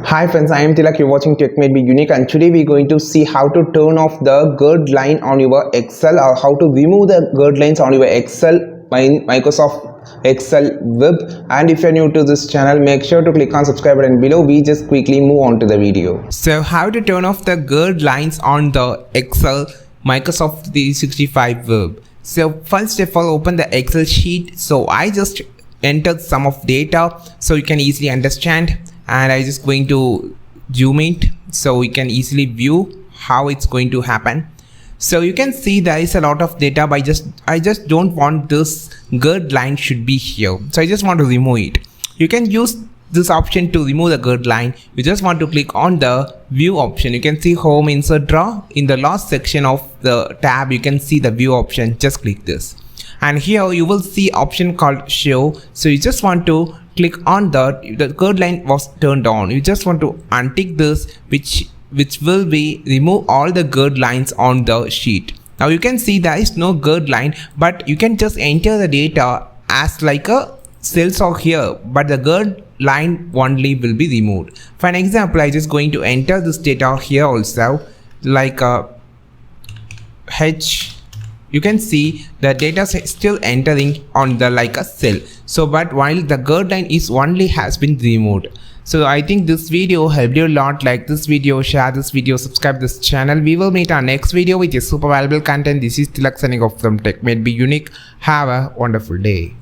Hi friends, I am Tilak. You're watching Tech Made Be Unique, and today we're going to see how to turn off the gird line on your Excel, or how to remove the gird lines on your Excel Microsoft Excel web. And if you're new to this channel, make sure to click on subscribe button below. We just quickly move on to the video. So how to turn off the gird lines on the Excel Microsoft 365 web. So first of all, open the Excel sheet. So I just entered some of data so you can easily understand, and I just going to zoom it so you can easily view how it's going to happen. So you can see there is a lot of data, but I just don't want this gird line should be here, so I just want to remove it. You can use this option to remove the gird line. You just want to click on the view option. You can see home, insert, draw. In the last section of the tab you can see the view option. Just click this, and here you will see option called show. So you just want to click on the gird line was turned on. You just want to untick this, which will be remove all the gird lines on the sheet. Now you can see there is no gird line, but you can just enter the data as like a cells are here, but the gird line only will be removed. For an example, I just going to enter this data here also, like a H. You can see the data is still entering on the like a cell. So but while the gird line is only has been removed. So I think this video helped you a lot. Like this video, share this video, subscribe this channel. We will meet our next video with a super valuable content. This is Tilak signing off from Tech Made Be Unique. Have a wonderful day.